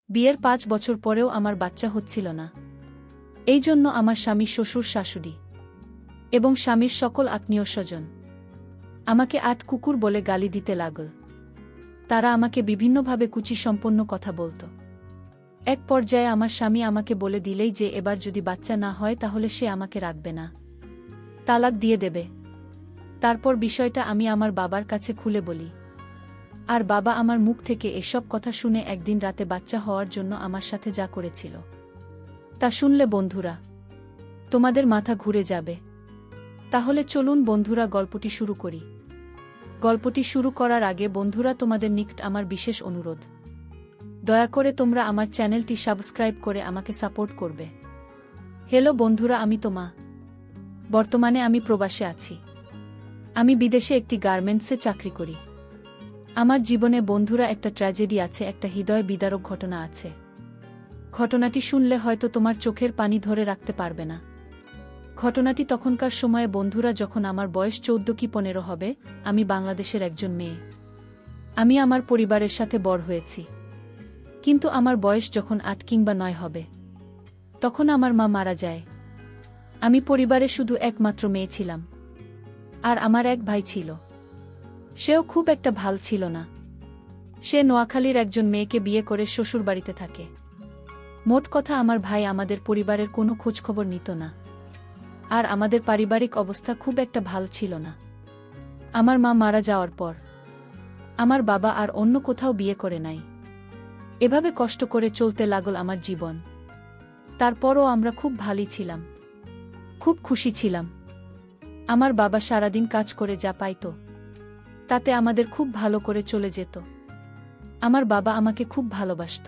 বিয়ের ৫ বছর পরেও আমার বাচ্চা হচ্ছিল না। এই জন্য আমার স্বামী, শ্বশুর, শাশুড়ি এবং স্বামীর সকল আত্মীয় স্বজন আমাকে আট কুকুর বলে গালি দিতে লাগল। তারা আমাকে বিভিন্নভাবে কুচিসম্পন্ন কথা বলত। এক পর্যায়ে আমার স্বামী আমাকে বলে দিলেই যে এবার যদি বাচ্চা না হয় তাহলে সে আমাকে রাখবে না, তালাক দিয়ে দেবে। তারপর বিষয়টা আমি আমার বাবার কাছে খুলে বলি, আর বাবা আমার মুখ থেকে এসব কথা শুনে একদিন রাতে বাচ্চা হওয়ার জন্য আমার সাথে যা করেছিল তা শুনলে বন্ধুরা তোমাদের মাথা ঘুরে যাবে। তাহলে চলুন বন্ধুরা গল্পটি শুরু করি। গল্পটি শুরু করার আগে বন্ধুরা তোমাদের নিকট আমার বিশেষ অনুরোধ, দয়া করে তোমরা আমার চ্যানেলটি সাবস্ক্রাইব করে আমাকে সাপোর্ট করবে। হ্যালো বন্ধুরা, আমি তোমা। বর্তমানে আমি প্রবাসে আছি। আমি বিদেশে একটি গার্মেন্টসে চাকরি করি। আমার জীবনে বন্ধুরা একটা ট্র্যাজেডি আছে, একটা হৃদয় বিদারক ঘটনা আছে। ঘটনাটি শুনলে হয়তো তোমার চোখের পানি ধরে রাখতে পারবে না। ঘটনাটি তখনকার সময়ে বন্ধুরা যখন আমার বয়স 14 কি 15 হবে। আমি বাংলাদেশের একজন মেয়ে। আমি আমার পরিবারের সাথে বড় হয়েছি, কিন্তু আমার বয়স যখন 8 কিংবা 9 হবে তখন আমার মা মারা যায়। আমি পরিবারে শুধু একমাত্র মেয়ে ছিলাম, আর আমার এক ভাই ছিল। সেও খুব একটা ভাল ছিল না। সে নোয়াখালীর একজন মেয়েকে বিয়ে করে শ্বশুরবাড়িতে থাকে। মোট কথা, আমার ভাই আমাদের পরিবারের কোনো খোঁজখবর নিত না, আর আমাদের পারিবারিক অবস্থা খুব একটা ভাল ছিল না। আমার মা মারা যাওয়ার পর আমার বাবা আর অন্য কোথাও বিয়ে করে নাই। এভাবে কষ্ট করে চলতে লাগল আমার জীবন। তারপরও আমরা খুব ভালোই ছিলাম, খুব খুশি ছিলাম। আমার বাবা সারাদিন কাজ করে যা পাইত তাতে আমাদের খুব ভালো করে চলে যেত। আমার বাবা আমাকে খুব ভালোবাসত,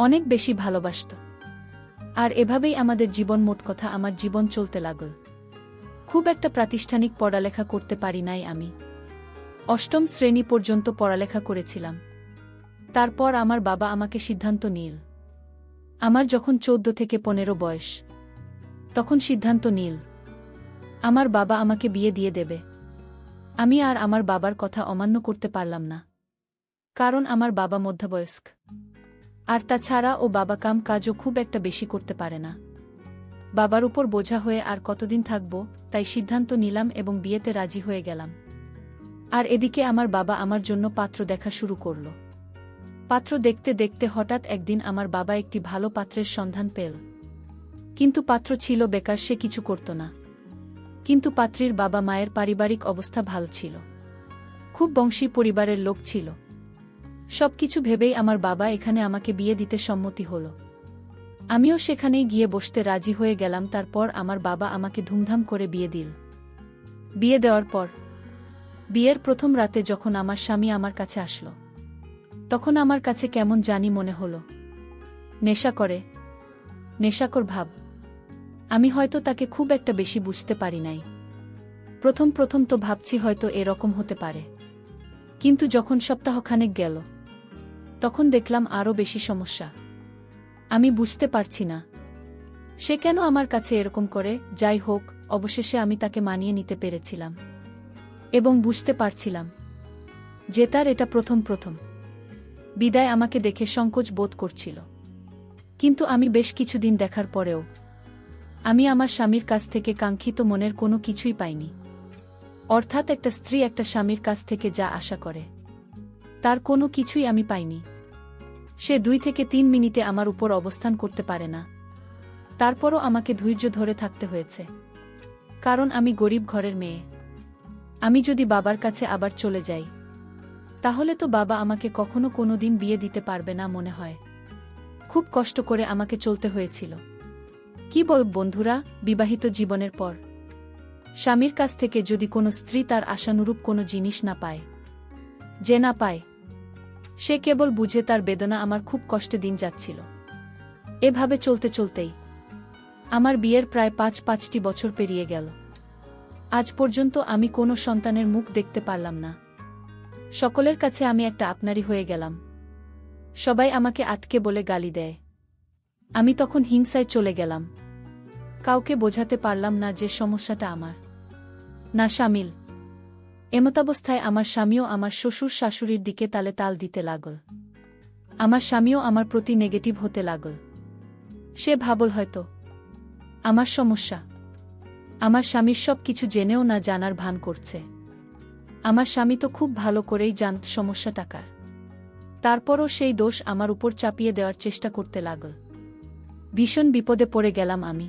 অনেক বেশি ভালোবাসত। আর এভাবেই আমাদের জীবন, মোট কথা আমার জীবন চলতে লাগল। খুব একটা প্রাতিষ্ঠানিক পড়ালেখা করতে পারি নাই আমি। 8ম শ্রেণী পর্যন্ত পড়ালেখা করেছিলাম। তারপর আমার বাবা আমাকে সিদ্ধান্ত নিল, আমার যখন 14 থেকে 15 বয়স তখন সিদ্ধান্ত নিল আমার বাবা আমাকে বিয়ে দিয়ে দেবে। আমি আর আমার বাবার কথা অমান্য করতে পারলাম না, কারণ আমার বাবা মধ্যবয়স্ক, আর তাছাড়া ও বাবা কাম কাজও খুব একটা বেশি করতে পারে না। বাবার উপর বোঝা হয়ে আর কতদিন থাকব, তাই সিদ্ধান্ত নিলাম এবং বিয়েতে রাজি হয়ে গেলাম। আর এদিকে আমার বাবা আমার জন্য পাত্র দেখা শুরু করল। পাত্র দেখতে দেখতে হঠাৎ একদিন আমার বাবা একটি ভালো পাত্রের সন্ধান পেল। কিন্তু পাত্র ছিল বেকার, সে কিছু করত না। কিন্তু পাত্রীর বাবা মায়ের পারিবারিক অবস্থা ভালো ছিল, খুব বংশী পরিবারের লোক ছিল। সবকিছু ভেবেই আমার বাবা এখানে আমাকে বিয়ে দিতে সম্মতি হল। আমিও সেখানেই গিয়ে বসতে রাজি হয়ে গেলাম। তারপর আমার বাবা আমাকে ধুমধাম করে বিয়ে দিল। বিয়ে দেওয়ার পর বিয়ের প্রথম রাতে যখন আমার স্বামী আমার কাছে আসলো, তখন আমার কাছে কেমন জানি মনে হলো নেশা করে, নেশাকর ভাব। আমি হয়তো তাকে খুব একটা বেশি বুঝতে পারি নাই। প্রথম প্রথম তো ভাবছি হয়তো এরকম হতে পারে, কিন্তু যখন সপ্তাহখানেক গেল তখন দেখলাম আরও বেশি সমস্যা। আমি বুঝতে পারছি না সে কেন আমার কাছে এরকম করে। যাই হোক, অবশেষে আমি তাকে মানিয়ে নিতে পেরেছিলাম এবং বুঝতে পারছিলাম যে তার এটা প্রথম প্রথম। বিদায় আমাকে দেখে সংকোচ বোধ করছিল, কিন্তু আমি বেশ কিছুদিন দেখার পরেও আমি আমার স্বামীর কাছ থেকে কাঙ্ক্ষিত মনের কোনো কিছুই পাইনি। অর্থাৎ একটা স্ত্রী একটা স্বামীর কাছ থেকে যা আশা করে তার কোনো কিছুই আমি পাইনি। সে 2 থেকে 3 মিনিটে আমার উপর অবস্থান করতে পারে না। তারপরও আমাকে ধৈর্য ধরে থাকতে হয়েছে, কারণ আমি গরিব ঘরের মেয়ে। আমি যদি বাবার কাছে আবার চলে যাই তাহলে তো বাবা আমাকে কখনো কোনোদিন বিয়ে দিতে পারবে না মনে হয়। খুব কষ্ট করে আমাকে চলতে হয়েছিল। কি বল বন্ধুরা, বিবাহিত জীবনের পর স্বামীর কাছ থেকে যদি কোনো স্ত্রী তার আশানুরূপ কোনো জিনিস না পায়, যে না পায়, সে কেবল বুঝে তার বেদনা। আমার খুব কষ্টে দিন যাচ্ছিল। এভাবে চলতে চলতেই আমার বিয়ের প্রায় 5টি বছর পেরিয়ে গেল। আজ পর্যন্ত আমি কোনো সন্তানের মুখ দেখতে পারলাম না। সকলের কাছে আমি একটা আপনারই হয়ে গেলাম। সবাই আমাকে আটকে বলে গালি দেয়। আমি তখন হিংসায় চলে গেলাম। কাউকে বোঝাতে পারলাম না যে সমস্যাটা আমার না শামিল। এমতাবস্থায় আমার স্বামীও আমার শ্বশুর শাশুড়ির দিকে তালে তাল দিতে লাগল। আমার স্বামীও আমার প্রতি নেগেটিভ হতে লাগল। সে ভাবল হয়তো আমার সমস্যা। আমার স্বামীর সব কিছু জেনেও না জানার ভান করছে। আমার স্বামী তো খুব ভালো করেই জানত সমস্যা টাকার। তারপরও সেই দোষ আমার উপর চাপিয়ে দেওয়ার চেষ্টা করতে লাগল। ভীষণ বিপদে পড়ে গেলাম আমি।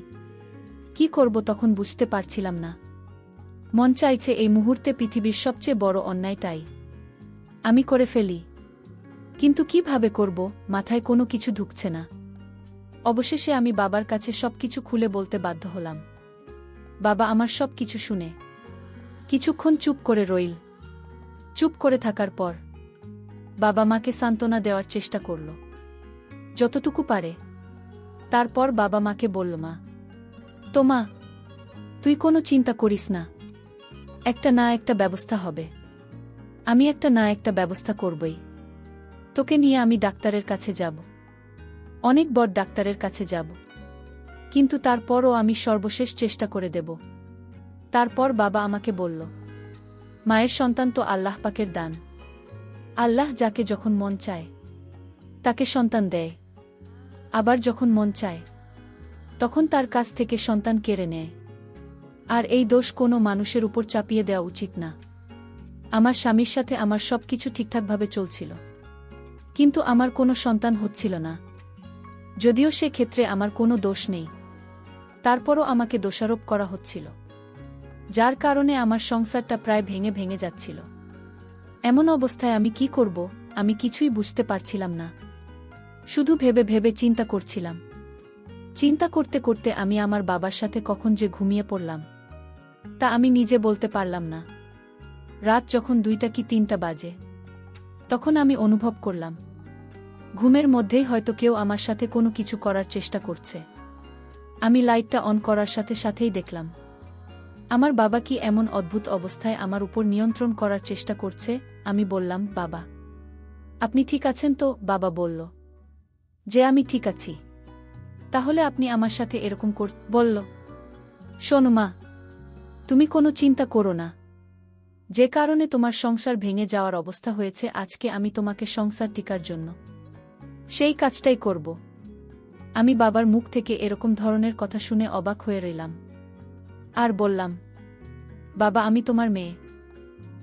কি করব তখন বুঝতে পারছিলাম না। মন চাইছে এই মুহূর্তে পৃথিবীর সবচেয়ে বড় অন্যায়টাই আমি করে ফেলি, কিন্তু কিভাবে করব মাথায় কোনো কিছু ঢুকছে না। অবশেষে আমি বাবার কাছে সবকিছু খুলে বলতে বাধ্য হলাম। বাবা আমার সব কিছু শুনে কিছুক্ষণ চুপ করে রইল। চুপ করে থাকার পর বাবা মাকে সান্ত্বনা দেওয়ার চেষ্টা করল যতটুকু পারে। তারপর বাবা মাকে বলল, মা, তো মা, তুই কোনো চিন্তা করিস না, একটা না একটা ব্যবস্থা হবে। আমি একটা না একটা ব্যবস্থা করবই। তোকে নিয়ে আমি ডাক্তারের কাছে যাব, অনেক বড় ডাক্তারের কাছে যাব, কিন্তু তারপরও আমি সর্বশেষ চেষ্টা করে দেব। তারপর বাবা আমাকে বলল, মায়ের সন্তান তো আল্লাহ পাকের দান। আল্লাহ যাকে যখন মন চায় তাকে সন্তান দেয়, আবার যখন মন চায় তখন তার কাছ থেকে সন্তান কেড়ে নেয়। আর এই দোষ কোনো মানুষের উপর চাপিয়ে দেওয়া উচিত না। আমার স্বামীর সাথে আমার সবকিছু ঠিকঠাকভাবে চলছিল, কিন্তু আমার কোনো সন্তান হচ্ছিল না। যদিও সে ক্ষেত্রে আমার কোনো দোষ নেই, তারপরও আমাকে দোষারোপ করা হচ্ছিল, যার কারণে আমার সংসারটা প্রায় ভেঙে ভেঙে যাচ্ছিল। এমন অবস্থায় আমি কি করব আমি কিছুই বুঝতে পারছিলাম না। শুধু ভেবে ভেবে চিন্তা করছিলাম। চিন্তা করতে করতে আমি আমার বাবার সাথে কখন যে ঘুমিয়ে পড়লাম তা আমি নিজে বলতে পারলাম না। রাত যখন 2টা কি 3টা বাজে, তখন আমি অনুভব করলাম ঘুমের মধ্যেই হয়তো কেউ আমার সাথে কোনো কিছু করার চেষ্টা করছে। আমি লাইটটা অন করার সাথে সাথেই দেখলাম আমার বাবা কি এমন অদ্ভুত অবস্থায় আমার উপর নিয়ন্ত্রণ করার চেষ্টা করছে। আমি বললাম, বাবা, আপনি ঠিক আছেন তো? বাবা বলল যে আমি ঠিক আছি। তাহলে আপনি আমার সাথে এরকম বলল, শোনো মা, তুমি কোনো চিন্তা করো না। যে কারণে তোমার সংসার ভেঙে যাওয়ার অবস্থা হয়েছে, আজকে আমি তোমাকে সংসার টিকার জন্য সেই কাজটাই করব। আমি বাবার মুখ থেকে এরকম ধরনের কথা শুনে অবাক হয়ে রইলাম আর বললাম, বাবা, আমি তোমার মেয়ে।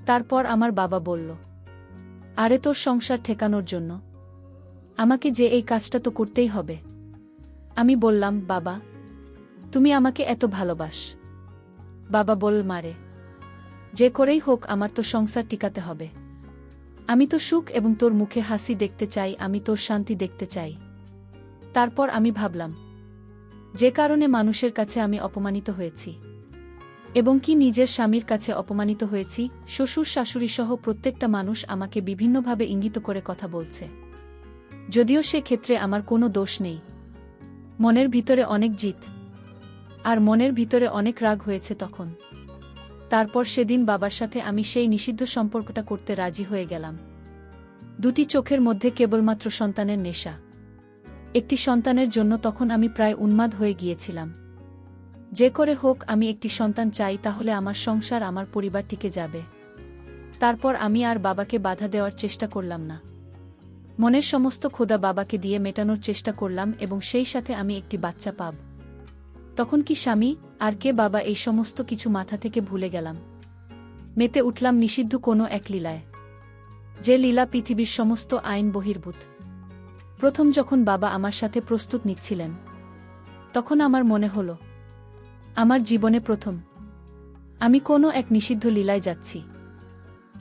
তারপর আমার বাবা বলল, আরে তোর সংসার ঠেকানোর জন্য আমাকে যে এই কাজটা তো করতেই হবে। আমি বললাম, বাবা, তুমি আমাকে এত ভালোবাস। বাবা বলল, মারে, যে করেই হোক আমার তো সংসার টিকাতে হবে। আমি তো সুখ এবং তোর মুখে হাসি দেখতে চাই, আমি তোর শান্তি দেখতে চাই। তারপর আমি ভাবলাম, যে কারণে মানুষের কাছে আমি অপমানিত হয়েছি এবং কি নিজের স্বামীর কাছে অপমানিত হয়েছি, শ্বশুর শাশুড়ি সহ প্রত্যেকটা মানুষ আমাকে বিভিন্নভাবে ইঙ্গিত করে কথা বলছে, যদিও সে ক্ষেত্রে আমার কোনো দোষ নেই। মনের ভিতরে অনেক জিত আর মনের ভিতরে অনেক রাগ হয়েছে তখন। তারপর সেদিন বাবার সাথে আমি সেই নিষিদ্ধ সম্পর্কটা করতে রাজি হয়ে গেলাম। 2টি চোখের মধ্যে কেবলমাত্র সন্তানের নেশা। একটি সন্তানের জন্য তখন আমি প্রায় উন্মাদ হয়ে গিয়েছিলাম। যে করে হোক আমি একটি সন্তান চাই, তাহলে আমার সংসার, আমার পরিবার টিকে যাবে। তারপর আমি আর বাবাকে বাধা দেওয়ার চেষ্টা করলাম না। মনের সমস্ত ক্ষুধা বাবাকে দিয়ে মেটানোর চেষ্টা করলাম এবং সেই সাথে আমি একটি বাচ্চা পাব। তখন কি স্বামী আর কে বাবা, এই সমস্ত কিছু মাথা থেকে ভুলে গেলাম। মেতে উঠলাম নিষিদ্ধ কোনো এক লীলায়, যে লীলা পৃথিবীর সমস্ত আইন বহির্ভূত। প্রথম যখন বাবা আমার সাথে প্রস্তুত নিচ্ছিলেন, তখন আমার মনে হলো আমার জীবনে প্রথম আমি কোনো এক নিষিদ্ধ লীলায় যাচ্ছি।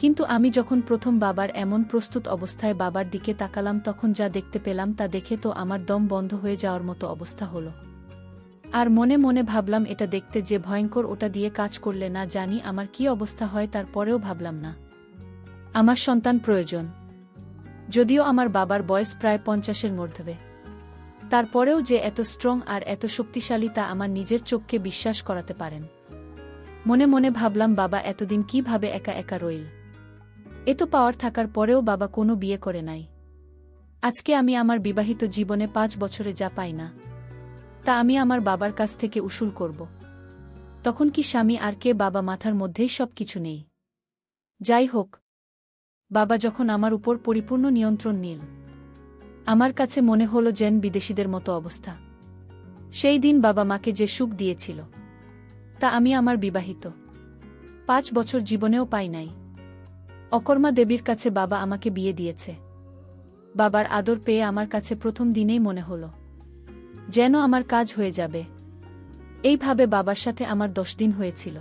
কিন্তু আমি যখন প্রথম বাবার এমন প্রস্তুত অবস্থায় বাবার দিকে তাকালাম, তখন যা দেখতে পেলাম তা দেখে তো আমার দম বন্ধ হয়ে যাওয়ার মতো অবস্থা হলো। আর মনে মনে ভাবলাম, এটা দেখতে যে ভয়ঙ্কর, ওটা দিয়ে কাজ করলে না জানি আমার কি অবস্থা হয়। তারপরেও ভাবলাম না, আমার সন্তান প্রয়োজন। যদিও আমার বাবার বয়স প্রায় 50-এর মধ্যে, তারপরেও যে এত স্ট্রং আর এত শক্তিশালী তা আমার নিজের চোখকে বিশ্বাস করাতে পারেন। মনে মনে ভাবলাম, বাবা এতদিন কিভাবে একা একা রইল। এত পাওয়ার থাকার পরেও বাবা কোনো বিয়ে করে নাই। আজকে আমি আমার বিবাহিত জীবনে 5 বছরে যা পাই না, তা আমি আমার বাবার কাছ থেকে উসুল করব। তখন কি স্বামী আর কে, বাবা মাথার মধ্যেই সব কিছু নেই। যাই হোক, বাবা যখন আমার উপর পরিপূর্ণ নিয়ন্ত্রণ নিল, আমার কাছে মনে হলো যেন বিদেশিদের মতো অবস্থা। সেই দিন বাবা মাকে যে সুখ দিয়েছিল, তা আমি আমার বিবাহিত 5 বছর জীবনেও পাই নাই। অকর্মা দেবীর কাছে বাবা আমাকে বিয়ে দিয়েছে। বাবার আদর পেয়ে আমার কাছে প্রথম দিনেই মনে হলো যেন আমার কাজ হয়ে যাবে। এইভাবে বাবার সাথে আমার 10 দিন হয়েছিল।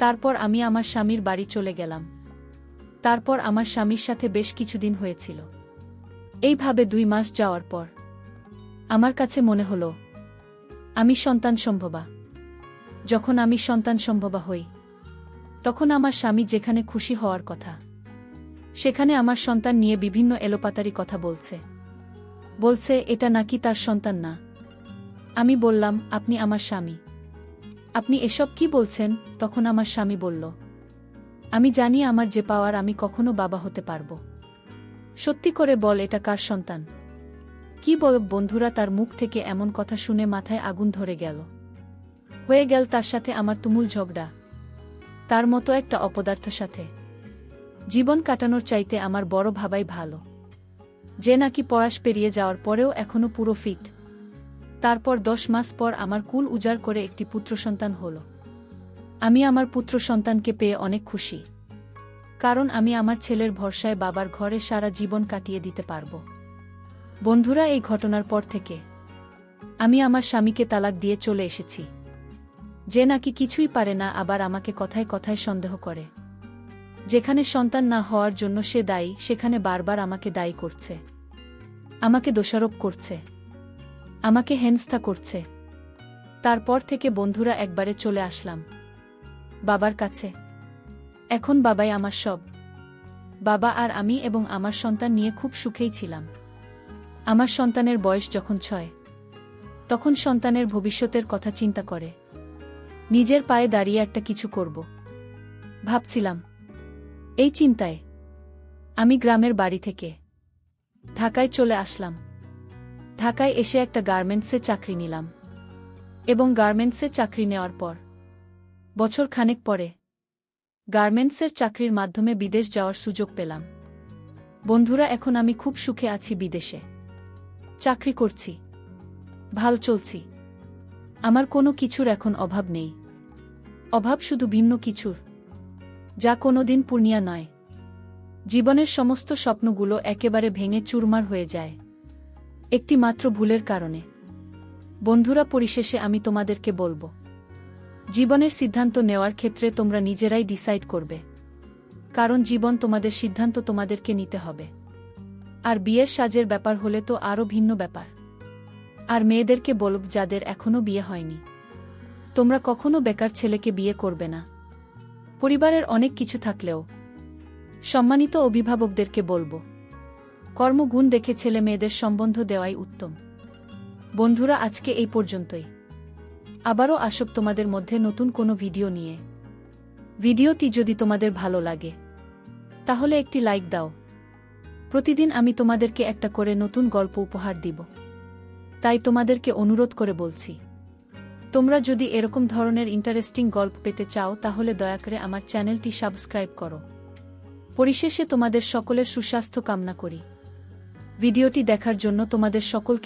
তারপর আমি আমার স্বামীর বাড়ি চলে গেলাম। তারপর আমার স্বামীর সাথে বেশ কিছুদিন হয়েছিল। এইভাবে 2 মাস যাওয়ার পর আমার কাছে মনে হলো আমি সন্তান সম্ভবা। যখন আমি সন্তান সম্ভবা হই, তখন আমার স্বামী যেখানে খুশি হওয়ার কথা, সেখানে আমার সন্তান নিয়ে বিভিন্ন এলোপাতারি কথা বলছে এটা নাকি তার সন্তান না। আমি বললাম, আপনি আমার স্বামী, আপনি এসব কি বলছেন? তখন আমার স্বামী বলল, আমি জানি আমার যে পাওয়ার আমি কখনো বাবা হতে পারব। সত্যি করে বল, এটা কার সন্তান? কি বল? বন্ধুরা, তার মুখ থেকে এমন কথা শুনে মাথায় আগুন ধরে গেল। হয়ে গেল তার সাথে আমার তুমুল ঝগড়া। তার মতো একটা অপদার্থ সাথে জীবন কাটানোর চাইতে আমার বড় ভাবাই ভালো, যে নাকি পড়াশ পেরিয়ে যাওয়ার পরেও এখনো পুরো ফিট। তারপর 10 মাস পর আমার কুল উজাড় করে একটি পুত্র সন্তান হল। আমি আমার পুত্র সন্তানকে পেয়ে অনেক খুশি, কারণ আমি আমার ছেলের ভরসায় বাবার ঘরে সারা জীবন কাটিয়ে দিতে পারব। বন্ধুরা, এই ঘটনার পর থেকে আমি আমার স্বামীকে তালাক দিয়ে চলে এসেছি। যে নাকি কিছুই পারে না, আবার আমাকে কথায় কথায় সন্দেহ করে। যেখানে সন্তান না হওয়ার জন্য সে দায়ী, সেখানে বারবার আমাকে দায়ী করছে, আমাকে দোষারোপ করছে, আমাকে হেনস্থা করছে। তারপর থেকে বন্ধুরা একবারে চলে আসলাম বাবার কাছে। এখন বাবাই আমার সব। বাবা আর আমি এবং আমার সন্তান নিয়ে খুব সুখেই ছিলাম। আমার সন্তানের বয়স যখন 6, তখন সন্তানের ভবিষ্যতের কথা চিন্তা করে নিজের পায়ে দাঁড়িয়ে একটা কিছু করব ভাবছিলাম। এই চিন্তায় আমি গ্রামের বাড়ি থেকে ঢাকায় চলে আসলাম। ঢাকায় এসে একটা গার্মেন্টসে চাকরি নিলাম, এবং গার্মেন্টসে চাকরি নেওয়ার পর বছর খানেক পরে গার্মেন্টসের চাকরির মাধ্যমে বিদেশ যাওয়ার সুযোগ পেলাম। বন্ধুরা, এখন আমি খুব সুখে আছি, বিদেশে চাকরি করছি, ভালো চলছি। আমার কোনো কিছুর এখন অভাব নেই। অভাব শুধু ভিন্ন কিছুর, যা কোনোদিন পূর্ণিয়া নয়। জীবনের সমস্ত স্বপ্নগুলো একেবারে ভেঙে চুরমার হয়ে যায় একটি মাত্র ভুলের কারণে। বন্ধুরা, পরিশেষে আমি তোমাদেরকে বলবো, জীবনের সিদ্ধান্ত নেওয়ার ক্ষেত্রে তোমরা নিজেরাই ডিসাইড করবে, কারণ জীবন তোমাদের সিদ্ধান্ত তোমাদেরকে নিতে হবে। আর বিয়ের সাজের ব্যাপার হলে তো আরও ভিন্ন ব্যাপার। আর মেয়েদেরকে বলব, যাদের এখনো বিয়ে হয়নি, তোমরা কখনো বেকার ছেলেকে বিয়ে করবে না। পরিবারের অনেক কিছু থাকলেও সম্মানিত অভিভাবকদেরকে বলবো, কর্মগুণ দেখে ছেলে মেয়েদের সম্বন্ধ দেওয়াই উত্তম। বন্ধুরা, আজকে এই পর্যন্তই। আবারও আসব তোমাদের মধ্যে নতুন কোনো ভিডিও নিয়ে। ভিডিওটি যদি তোমাদের ভালো লাগে, তাহলে একটি লাইক দাও। প্রতিদিন আমি তোমাদেরকে একটা করে নতুন গল্প উপহার দিব, তাই তোমাদেরকে অনুরোধ করে বলছি, তোমরা যদি এরকম ধরনের ইন্টারেস্টিং গল্প পেতে চাও, তাহলে দয়া করে আমার চ্যানেলটি সাবস্ক্রাইব করো। পরিশেষে তোমাদের সকলের সুস্বাস্থ্য কামনা করি। ভিডিওটি দেখার জন্য তোমাদের সকলকে